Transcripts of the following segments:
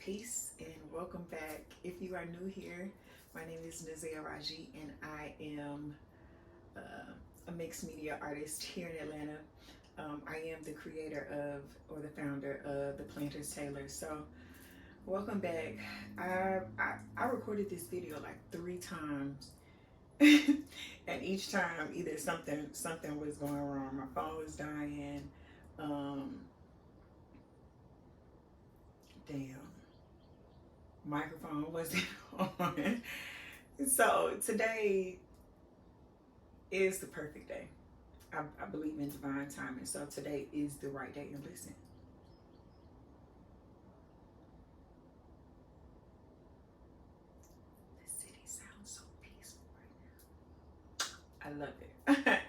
Peace and welcome back. If you are new here, my name is Nazia Raji and I am a mixed media artist here in Atlanta. I am the creator of, or the founder of the Planters Tailors. So, welcome back. I recorded this video like 3 times, and each time either something was going wrong. My phone was dying. Um, Damn, microphone wasn't on. So today is the perfect day. I believe in divine timing. So today is the right day. And listen, the city sounds so peaceful right now. I love it.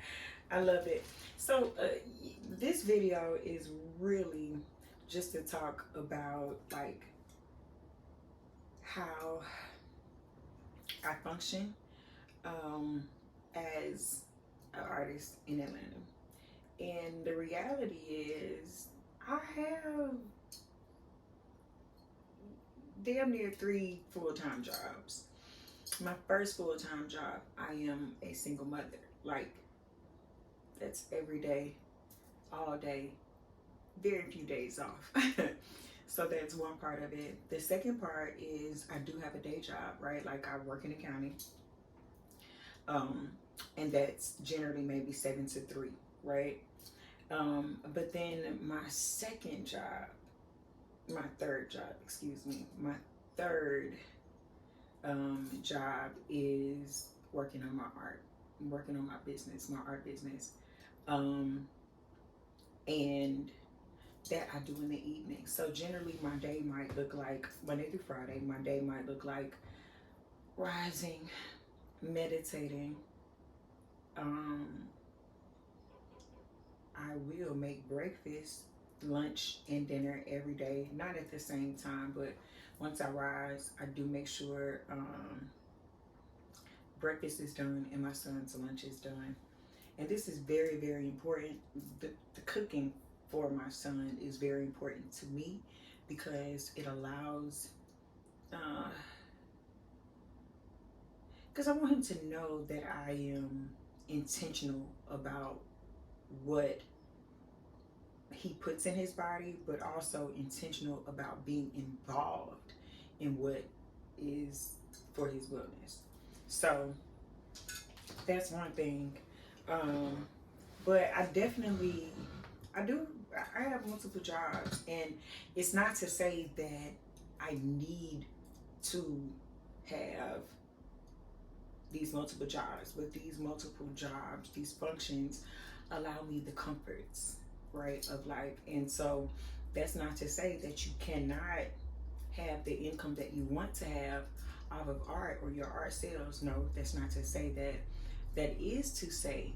I love it. So this video is really just to talk about like how I function as an artist in Atlanta. And the reality is, I have damn near 3 full-time jobs. My first full-time job, I am a single mother. Like, that's every day, all day, very few days off. So that's one part of it. The second part is I do have a day job, right? Like I work in accounting. And that's generally maybe 7 to 3, right? But then my third job is working on my art, working on my business, my art business. And that I do in the evening. So generally my day might look like Monday through Friday. My day might look like rising, meditating. I will make breakfast, lunch, and dinner every day. Not at the same time, but once I rise, I do make sure breakfast is done and my son's lunch is done. And this is very, very important. The cooking for my son is very important to me because it allows, because I want him to know that I am intentional about what he puts in his body, but also intentional about being involved in what is for his wellness. So that's one thing. But I have multiple jobs, and it's not to say that I need to have these multiple jobs, but these multiple jobs, these functions allow me the comforts, right, of life. And so that's not to say that you cannot have the income that you want to have off of art or your art sales. No, that's not to say that. That is to say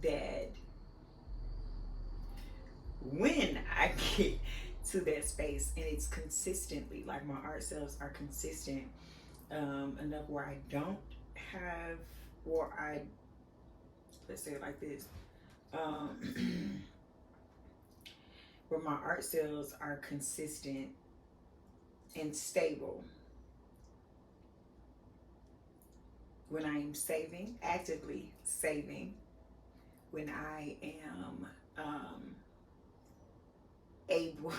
that when I get to that space and it's consistently, like my art sales are consistent enough where I don't have, or let's say it like this, where my art sales are consistent and stable, when I am saving, actively saving, when I am able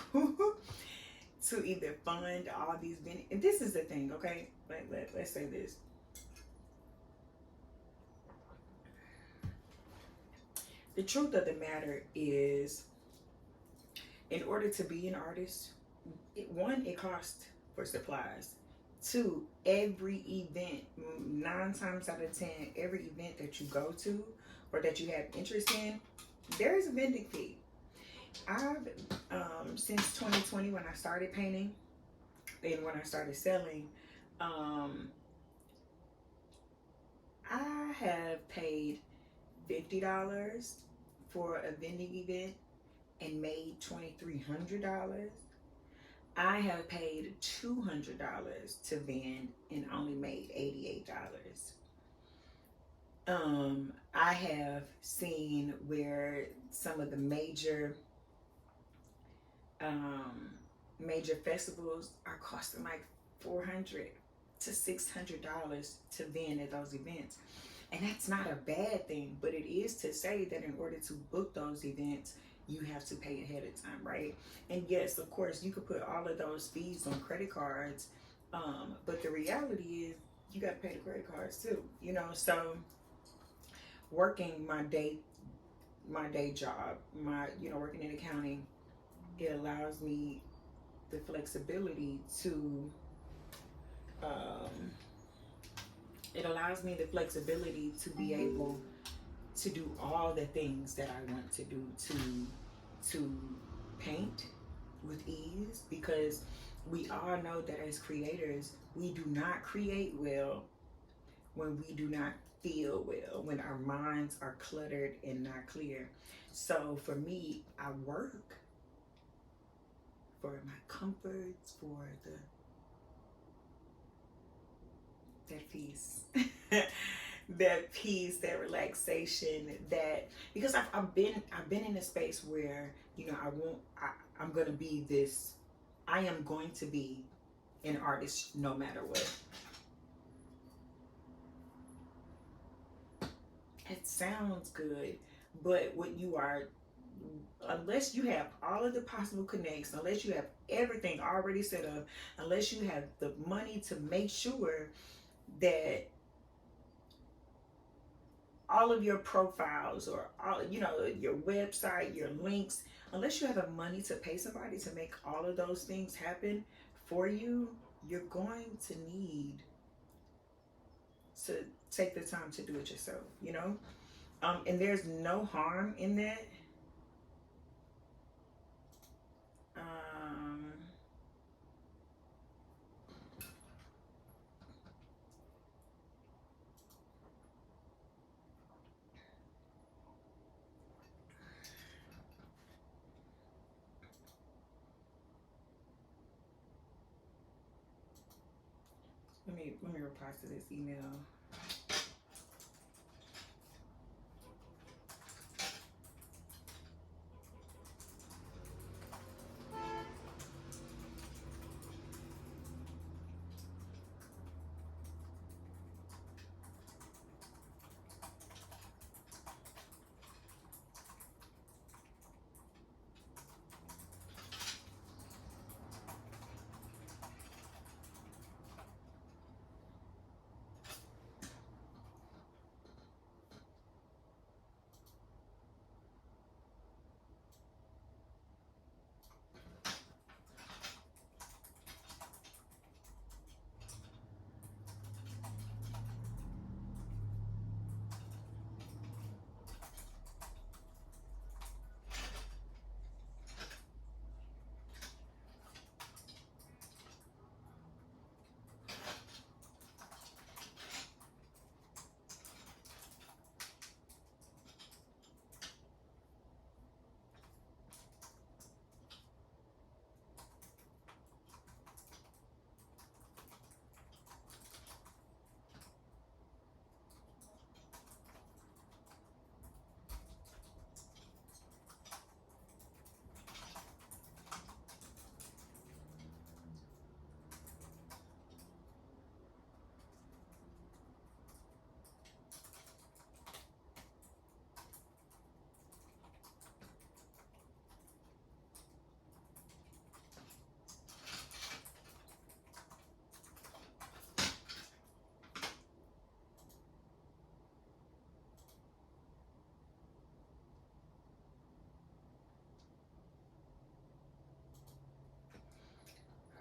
to either fund all these benefits. And this is the thing, okay? Let's say this. The truth of the matter is, in order to be an artist, it costs for supplies. 2, every event, 9 times out of 10, every event that you go to or that you have interest in, there is a vending fee. I've since 2020, when I started painting and when I started selling, I have paid $50 for a vending event and made $2,300. I have paid $200 to vend and only made $88. I have seen where some of the major major festivals are costing like $400 to $600 to vend at those events. And that's not a bad thing, but it is to say that in order to book those events, you have to pay ahead of time, right? And yes, of course, you could put all of those fees on credit cards, but the reality is you got to pay the credit cards too, you know. So working my day job, my working in accounting, it allows me the flexibility to um, be able to do all the things that I want to do, to paint with ease, because we all know that as creators, we do not create well when we do not feel well, when our minds are cluttered and not clear. So for me, I work for my comforts, for that peace. That peace, that relaxation, that because I've been in a space where I'm gonna be this, I am going to be an artist no matter what. It sounds good, but what you are, unless you have all of the possible connects, unless you have everything already set up, unless you have the money to make sure that all of your profiles or all your website, your links, unless you have the money to pay somebody to make all of those things happen for you, you're going to need to take the time to do it yourself, and there's no harm in that. um let me reply to this email.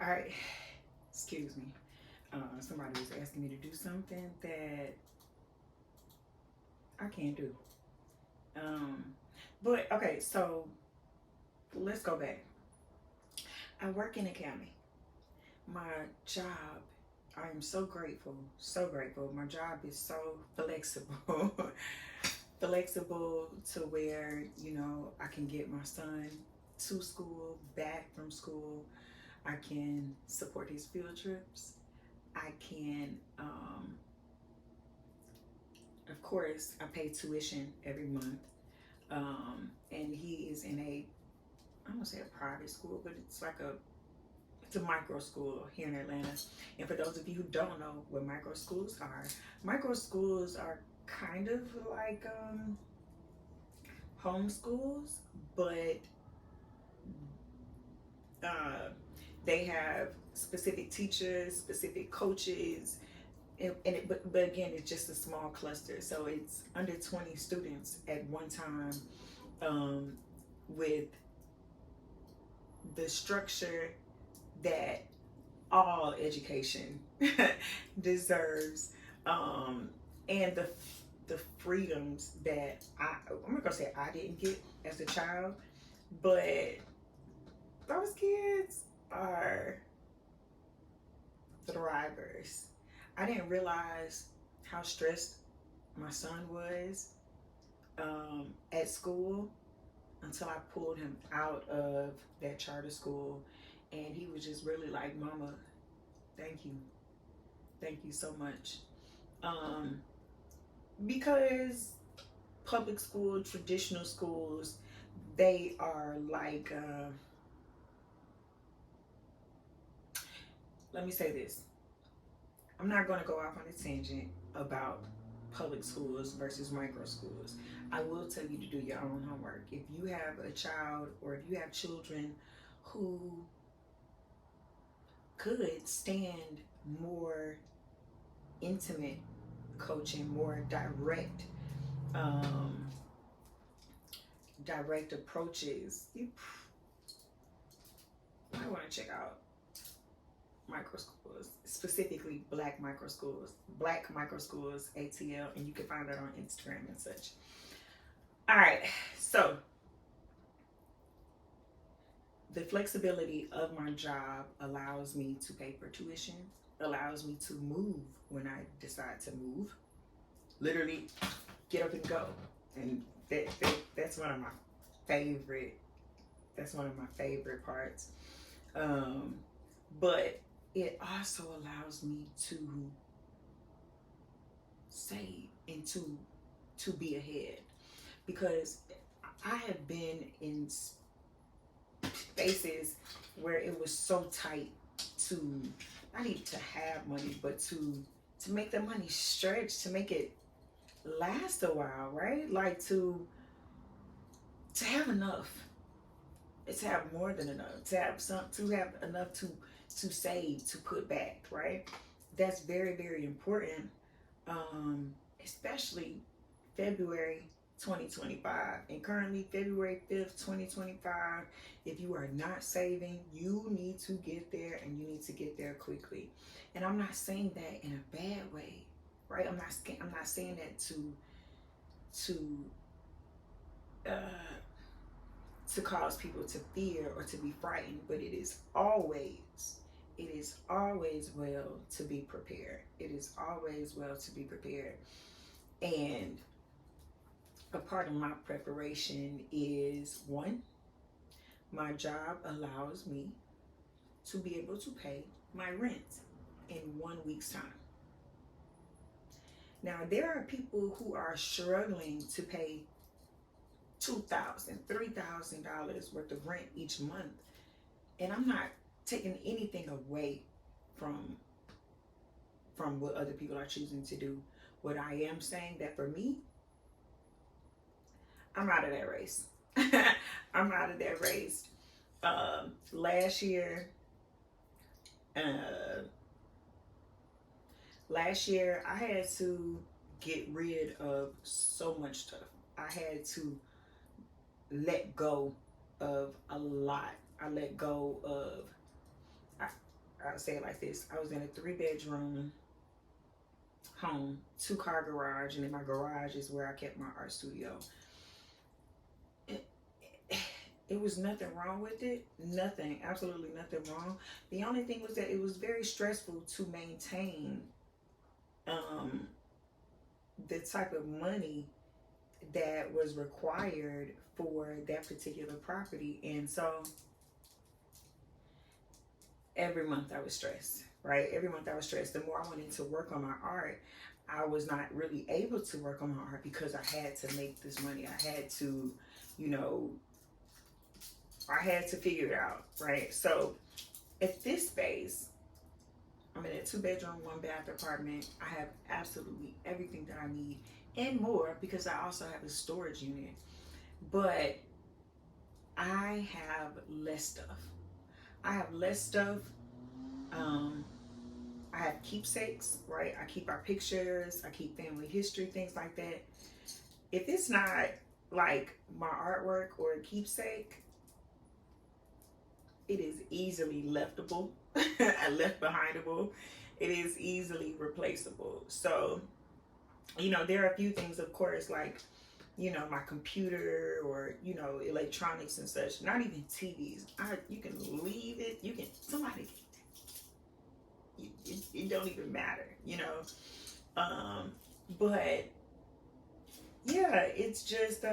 All right, excuse me. Somebody was asking me to do something that I can't do. But okay, so let's go back. I work in accounting. My job, I am so grateful, so grateful. My job is so flexible, flexible to where, I can get my son to school, back from school. I can support his field trips. I can, of course, I pay tuition every month. And he is in I don't say a private school, but it's like to micro school here in Atlanta. And for those of you who don't know what micro schools are kind of like homeschools, but they have specific teachers, specific coaches, but again, it's just a small cluster. So it's under 20 students at one time, with the structure that all education deserves, and the freedoms that I'm not gonna say I didn't get as a child, but those kids are thrivers. I didn't realize how stressed my son was at school until I pulled him out of that charter school, and he was just really like, "Mama, thank you so much," because public school, traditional schools, they are like, let me say this. I'm not going to go off on a tangent about public schools versus micro schools. I will tell you to do your own homework. If you have a child or if you have children who could stand more intimate coaching, more direct approaches, you might want to check out micro schools, specifically Black micro schools, ATL, and you can find that on Instagram and such. All right, so the flexibility of my job allows me to pay for tuition, allows me to move when I decide to move, literally get up and go, and that's one of my favorite parts. But it also allows me to save and to be ahead, because I have been in spaces where it was so tight to not even to have money, but to make the money stretch, to make it last a while, right? Like to have enough, to have more than enough, to have enough to save, to put back, right? That's very, very important, especially February 2025, and currently February 5th, 2025. If you are not saving, you need to get there, and you need to get there quickly. And I'm not saying that in a bad way, right? I'm not saying that to cause people to fear or to be frightened, but it is always well to be prepared. It is always well to be prepared. And a part of my preparation is, one, my job allows me to be able to pay my rent in 1 week's time. Now, there are people who are struggling to pay $2,000, $3,000 worth of rent each month. And I'm not taking anything away from what other people are choosing to do. What I am saying that for me, I'm out of that race. I'm out of that race. Last year, I had to get rid of so much stuff. I had to let go of a lot. I let go of, I'll say it like this. I was in a 3-bedroom home, 2-car garage, and in my garage is where I kept my art studio. It was nothing wrong with it. Nothing, absolutely nothing wrong. The only thing was that it was very stressful to maintain the type of money that was required for that particular property. And so every month I was stressed, right? Every month I was stressed. The more I wanted to work on my art, I was not really able to work on my art because I had to make this money. I had to, I had to figure it out, right? So At this space, I'm in a 2-bedroom, 1-bath apartment. I have absolutely everything that I need and more, because I also have a storage unit. But I have less stuff. I have less stuff. Um, I have keepsakes, right? I keep our pictures, I keep family history, things like that. If it's not like my artwork or a keepsake, it is easily leftable and left behindable. It is easily replaceable. So, there are a few things, of course, like, my computer or, electronics and such, not even TVs. You can leave it, somebody, it don't even matter, but yeah, it's just,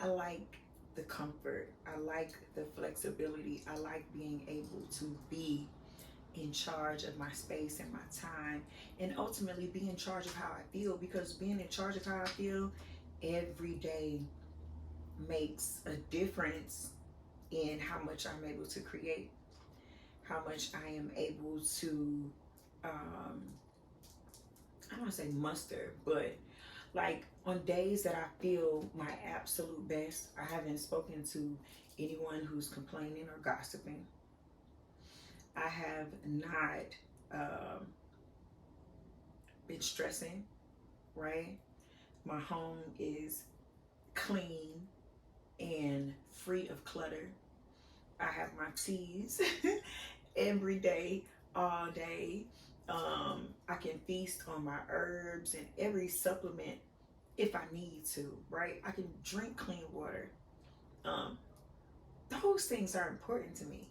I like the comfort. I like the flexibility. I like being able to be in charge of my space and my time, and ultimately be in charge of how I feel, because being in charge of how I feel every day makes a difference in how much I'm able to create, how much I am able to, I don't want to say muster, but like on days that I feel my absolute best, I haven't spoken to anyone who's complaining or gossiping. I have not been stressing, right? My home is clean and free of clutter. I have my teas every day, all day. I can feast on my herbs and every supplement if I need to, right? I can drink clean water. Um, those things are important to me.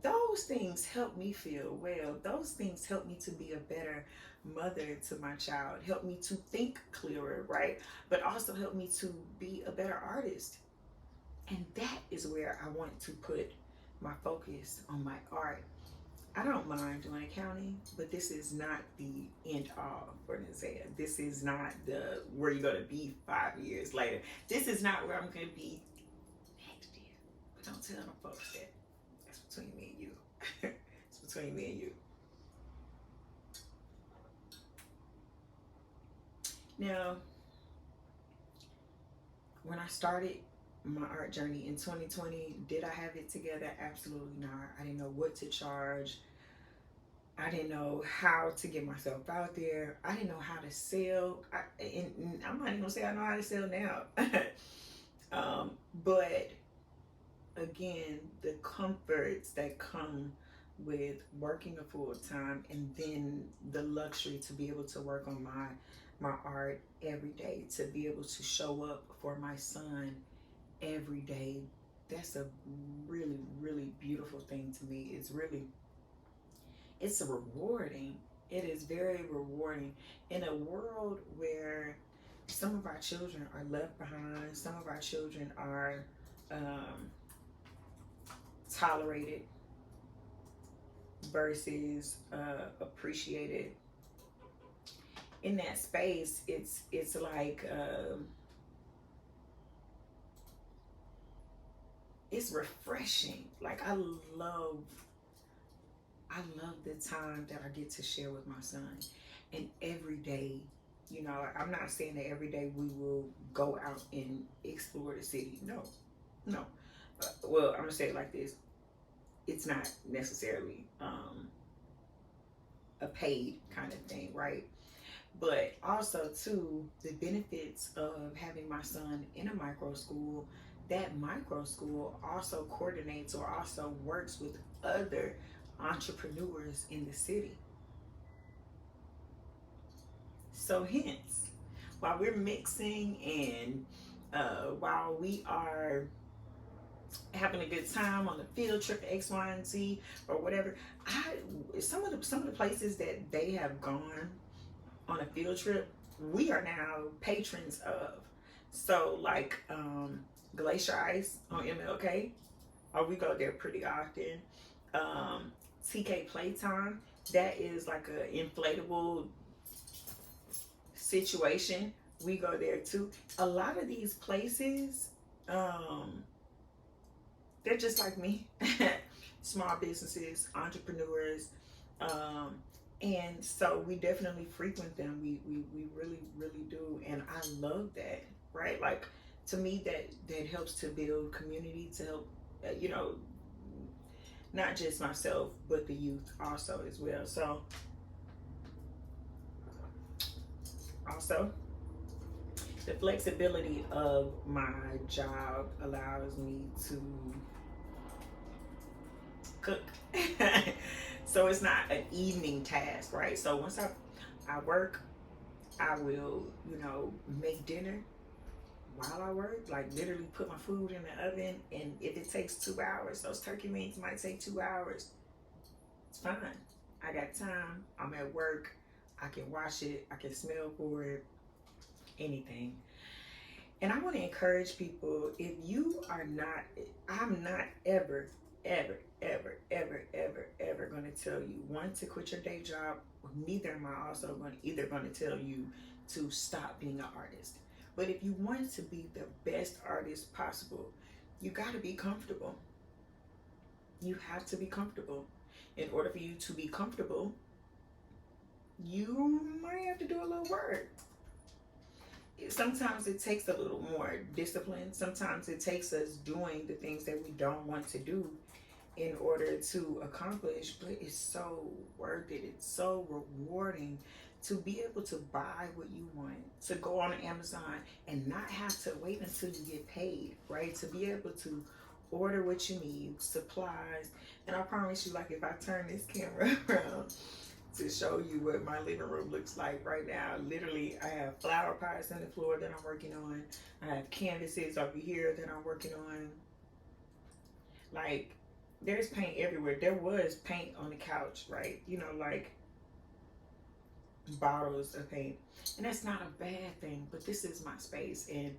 Those things help me feel well. Those things help me to be a better mother to my child, help me to think clearer, right? But also help me to be a better artist. And that is where I want to put my focus on my art. I don't mind doing accounting, but this is not the end all for Nezaeh. This is not the where you're gonna be 5 years later. This is not where I'm gonna be next year. But don't tell them folks that. That's between me and you. It's between me and you. Now, when I started my art journey in 2020, did I have it together? Absolutely not. I didn't know what to charge. I didn't know how to get myself out there. I didn't know how to sell. And I'm not even gonna say I know how to sell now. But again, the comforts that come with working a full time, and then the luxury to be able to work on my art every day, to be able to show up for my son every day, that's a really, really beautiful thing to me. It's rewarding. It is very rewarding in a world where some of our children are left behind, some of our children are tolerated versus appreciated. In that space, it's like it's refreshing. Like I love the time that I get to share with my son. And every day, I'm not saying that every day we will go out and explore the city. No, no. Well, I'm gonna say it like this: it's not necessarily a paid kind of thing, right? But also too, the benefits of having my son in a micro school. That micro school also coordinates or also works with other entrepreneurs in the city. So hence, while we're mixing and while we are having a good time on the field trip X, Y, and Z or whatever, some of the places that they have gone on a field trip, we are now patrons of. So like Glacier Ice on MLK, we go there pretty often. TK Playtime, that is like an inflatable situation. We go there too. A lot of these places um, they're just like me, small businesses, entrepreneurs, um, and so we definitely frequent them. We really, really do, and I love that. Right, like to me, that helps to build community, to help, you know, not just myself but the youth also as well. So also the flexibility of my job allows me to cook. So it's not an evening task, right? So once I work, I will, you know, make dinner while I work, like literally put my food in the oven. And if it takes 2 hours, those turkey wings might take 2 hours. It's fine. I got time. I'm at work. I can watch it. I can smell for it. Anything. And I want to encourage people, if you are not, I'm not ever, ever, ever, ever, ever, ever going to tell you, one, to quit your day job. Neither am I also going to tell you to stop being an artist. But if you want to be the best artist possible, you got to be comfortable. You have to be comfortable. In order for you to be comfortable, you might have to do a little work. Sometimes it takes a little more discipline. Sometimes it takes us doing the things that we don't want to do in order to accomplish, but it's so worth it. It's so rewarding to be able to buy what you want, to go on Amazon and not have to wait until you get paid, right? To be able to order what you need, supplies. And I promise you, like if I turn this camera around to show you what my living room looks like right now, literally I have flower pots on the floor that I'm working on. I have canvases over here that I'm working on. Like there's paint everywhere. There was paint on the couch, right? You know, like bottles of paint. And that's not a bad thing, but this is my space. And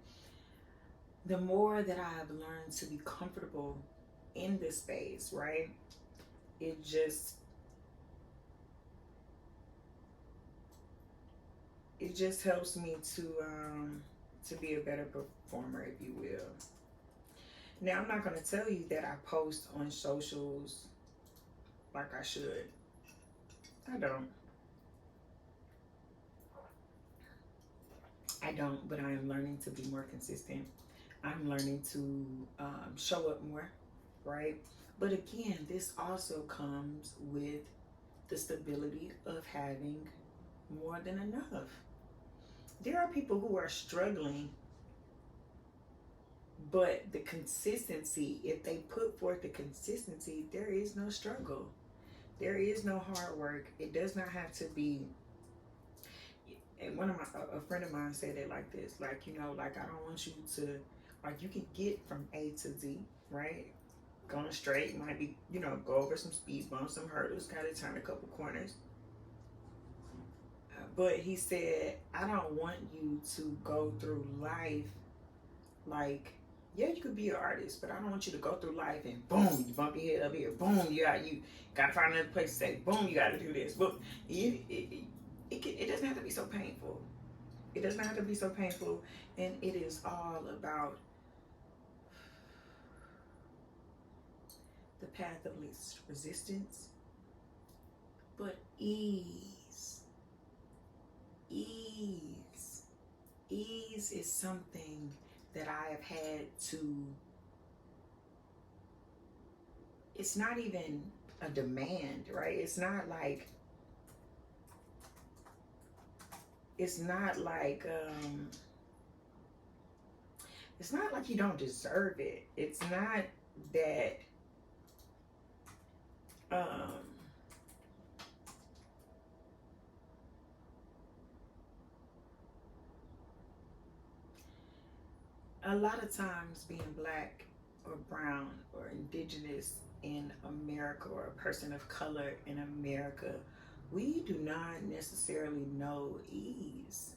the more that I've learned to be comfortable in this space, right? It just helps me to be a better performer, if you will. Now, I'm not going to tell you that I post on socials like I should. I don't. But I am learning to be more consistent. I'm learning to show up more, right? But again, this also comes with the stability of having more than enough. There are people who are struggling, but the consistency, if they put forth the consistency, there is no struggle. There is no hard work. It does not have to be. And a friend of mine said it like this, like, you know, like I don't want you to, like you can get from A to Z, right? Going straight might be, you know, go over some speed bumps, some hurdles, got to turn a couple corners. But he said, I don't want you to go through life like, yeah, you could be an artist, but I don't want you to go through life and boom, you bump your head up here, boom, you got to find another place to say, boom, you got to do this. But it doesn't have to be so painful. It does not have to be so painful, and it is all about the path of least resistance, but ease. Ease is something that I have had to, it's not even a demand, right? It's not like it's not like you don't deserve it. It's not that a lot of times being black or brown or indigenous in America, or a person of color in America, we do not necessarily know ease.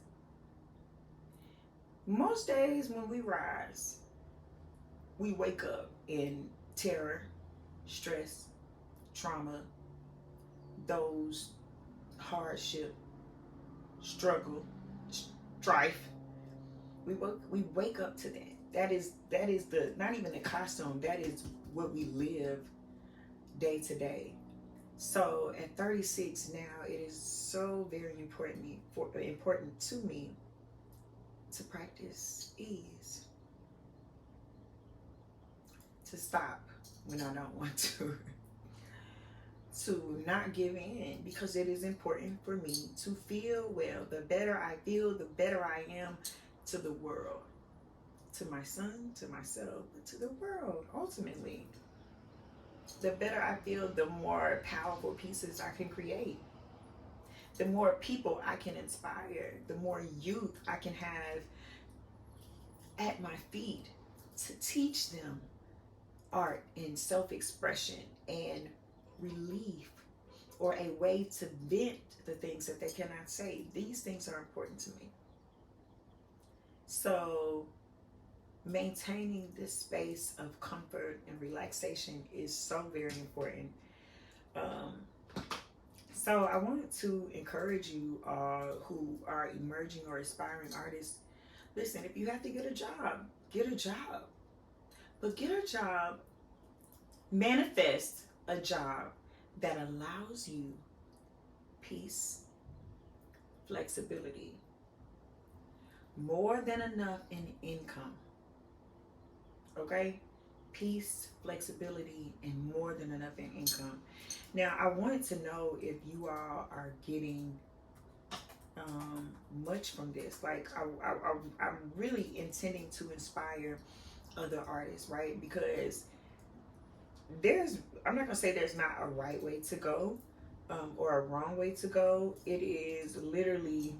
Most days when we rise, we wake up in terror, stress, trauma, those hardship, struggle, strife. We wake up to that. that is the, not even the costume, that is what we live day to day. So at 36 now, it is so very important to me to practice ease, to stop when I don't want to not give in, because it is important for me to feel well. The better I feel, the better I am to the world, to my son, to myself, but to the world ultimately. The better I feel, the more powerful pieces I can create, the more people I can inspire, the more youth I can have at my feet to teach them art and self-expression and relief, or a way to vent the things that they cannot say. These things are important to me. So maintaining this space of comfort and relaxation is so very important. So I wanted to encourage you who are emerging or aspiring artists. Listen, if you have to get a job, get a job. But get a job, manifest a job that allows you peace, flexibility, more than enough in income. Okay? Peace, flexibility, and more than enough in income. Now, I wanted to know if you all are getting much from this. Like, I'm really intending to inspire other artists, right? Because I'm not gonna say there's not a right way to go, or a wrong way to go. It is literally,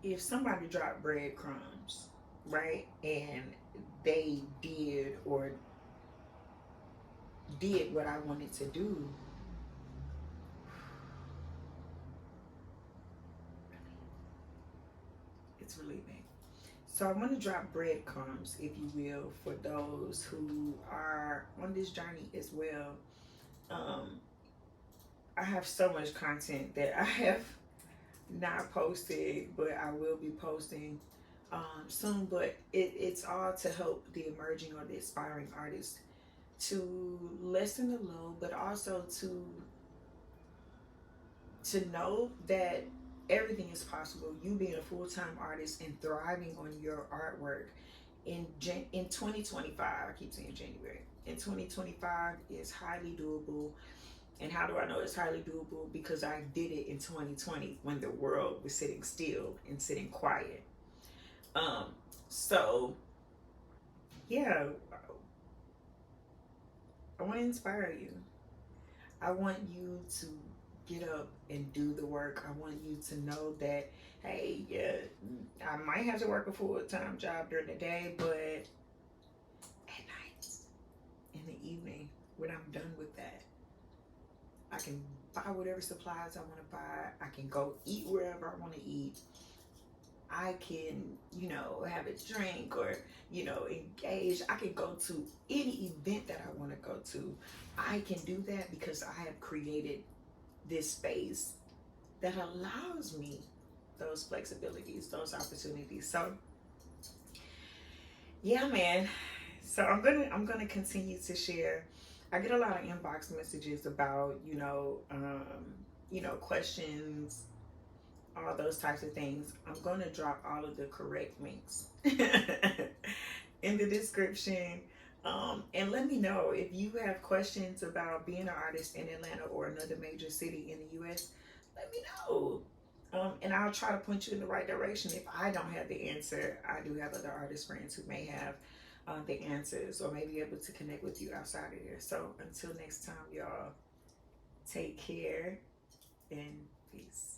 if somebody dropped breadcrumbs, right, and they did what I wanted to do, it's relieving. So I want to drop breadcrumbs, if you will, for those who are on this journey as well. I have so much content that I have not posted, but I will be posting soon. But it's all to help the emerging or the aspiring artists to lessen the load, but also to know that everything is possible. You being a full-time artist and thriving on your artwork in 2025, I keep saying January, in 2025 is highly doable. And how do I know it's highly doable? Because I did it in 2020 when the world was sitting still and sitting quiet. So yeah, I want to inspire you. I want you to get up and do the work. I want you to know that, hey, yeah, I might have to work a full-time job during the day, but at night, in the evening, when I'm done with that, I can buy whatever supplies I want to buy. I can go eat wherever I want to eat. I can, have a drink or, engage. I can go to any event that I want to go to. I can do that because I have created this space that allows me those flexibilities, those opportunities. So yeah, man. So I'm gonna continue to share. I get a lot of inbox messages about, questions, all those types of things. I'm gonna drop all of the correct links in the description. And let me know if you have questions about being an artist in Atlanta or another major city in the US. Let me know. And I'll try to point you in the right direction. If I don't have the answer, I do have other artist friends who may have the answers or may be able to connect with you outside of here. So until next time, y'all, take care and peace.